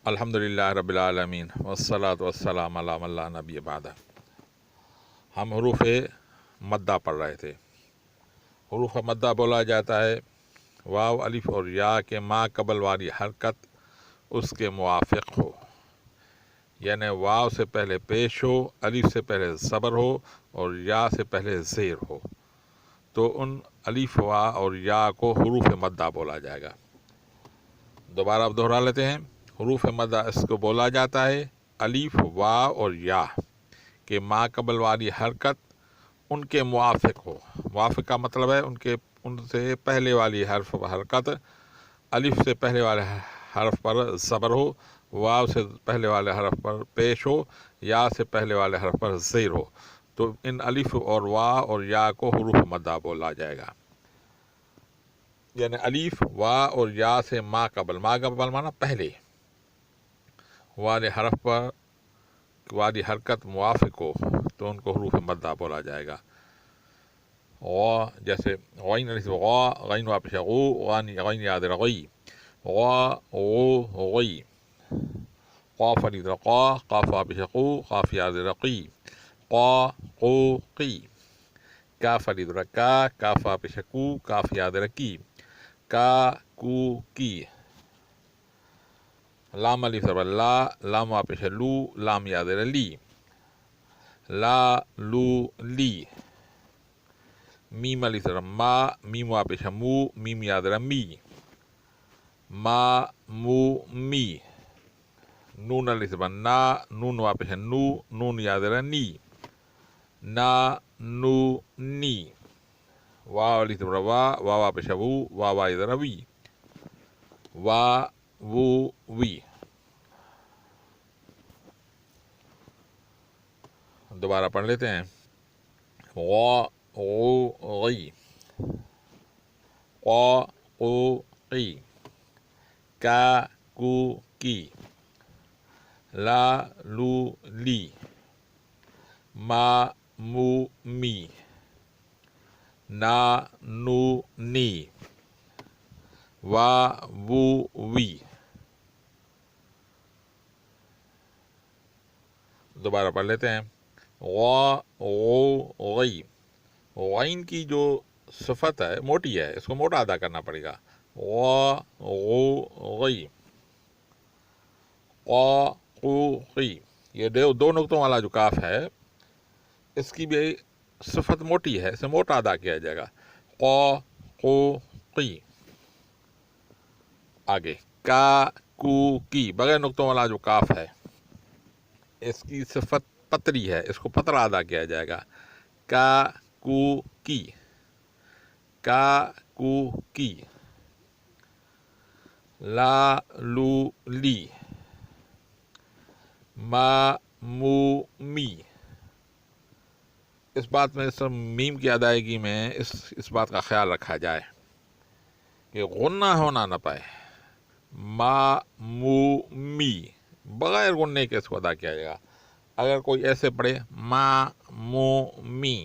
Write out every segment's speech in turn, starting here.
الحمدللہ رب العالمین والصلاة والسلام علی من لا نبی بعدہ۔ ہم حروف مدہ پڑھ رہے تھے۔ حروف مدہ بولا جاتا ہے واو الف اور یا کے ما قبل والی حرکت اس کے موافق ہو، یعنی واو سے پہلے پیش ہو، الف سے پہلے زبر ہو اور یا سے پہلے زیر ہو، تو ان الف وا اور یا کو حروف مدہ بولا جائے گا۔ دوبارہ اب دہرا لیتے ہیں۔ حروف مدہ اس کو بولا جاتا ہے الف واو اور یا کہ ما قبل والی حرکت ان کے موافق ہو۔ موافق کا مطلب ہے ان سے پہلے والی حرکت الف سے پہلے والے حرف پر زبر ہو، واو سے پہلے والے حرف پر پیش ہو، یا سے پہلے والے حرف پر زیر ہو، تو ان الف اور واو اور یا کو حروف مدہ بولا جائے گا۔ یعنی الف وا اور یا سے ما قبل مانا پہلے والے حرف پر والی حرکت موافق ہو تو ان کو حروف مدہ بولا جائے گا۔ غا جیسے غین الف غا، غین واپس غو، غین یاد رغی، غا غو غی، قاف الف قا، قاف واپس قو، قاف یاد رقی، قا قو قی، کاف الف کا، کاف واپس کو، کاف یاد رکی، کا کو کی، لام الف لا، لام واپس لو، لام یاد لی، لا لو لی، میم الف ما، میم واپس مو، میم یاد رمی، ما مو می، نون الف نا، نون واپس نو، نون یاد رنی، نا نو نی، واو الف وا، وا واپس وو، وا یاد روی، وا وو وی۔ دوبارہ پڑھ لیتے ہیں۔ غا غو غی، قا قو قی، کا کو کی، لا لو لی، ما مو می، نا نو نی، وا وو وی۔ دوبارہ پڑھ لیتے ہیں۔ غا غو غی، غین کی جو صفت ہے موٹی ہے، اس کو موٹا ادا کرنا پڑے گا۔ غا غو غی، قا قو قی، یہ دو نقطوں والا جو کاف ہے اس کی بھی صفت موٹی ہے، اسے موٹا ادا کیا جائے گا۔ قا قو قی۔ آگے کا کو کی، بغیر نقطوں والا جو کاف ہے اس کی صفت پتری ہے، اس کو پتلا ادا کیا جائے گا۔ کا کو کی، کا کو کی، لا لو لی، ما مو می۔ اس بات میں میم کی ادائیگی میں اس بات کا خیال رکھا جائے کہ غنہ ہونا نہ پائے۔ ما مو می، بغیر غننے کے اس کو ادا کیا جائے گا۔ اگر کوئی ایسے پڑھے ما مو می،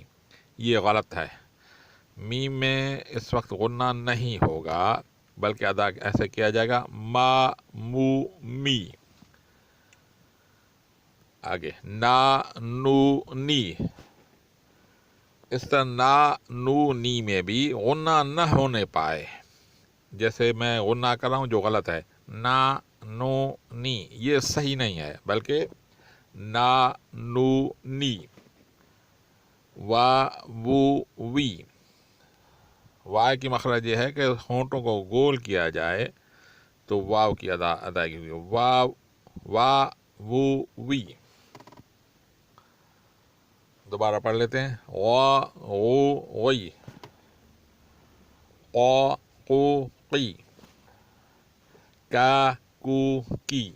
یہ غلط ہے۔ میم میں اس وقت غنہ نہیں ہوگا بلکہ ادا ایسے کیا جائے گا ما مو می۔ آگے نا نو نی، اس طرح نا نو نی میں بھی غنہ نہ ہونے پائے، جیسے میں غنہ کر رہا ہوں جو غلط ہے، نا نو نی یہ صحیح نہیں ہے، بلکہ نا نو نی، وا وو وی۔ واو کی مخرج یہ ہے کہ ہونٹوں کو گول کیا جائے تو واو کی ادائیگی ہوگی، واو وا وو وی۔ دوبارہ پڑھ لیتے ہیں۔ غا غو غی، قا قو قی، کا کو کی،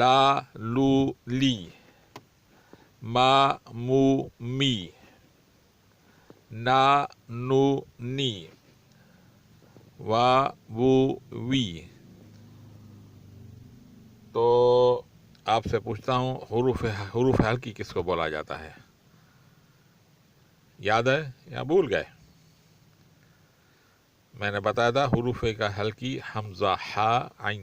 لا لو لی، ما مو می، نا نو نی، وا وو وی۔ تو آپ سے پوچھتا ہوں حروف حلقی کس کو بولا جاتا ہے؟ یاد ہے یا بھول گئے؟ میں نے بتایا تھا حروف کا حلقی حمزہ، ہا، عین،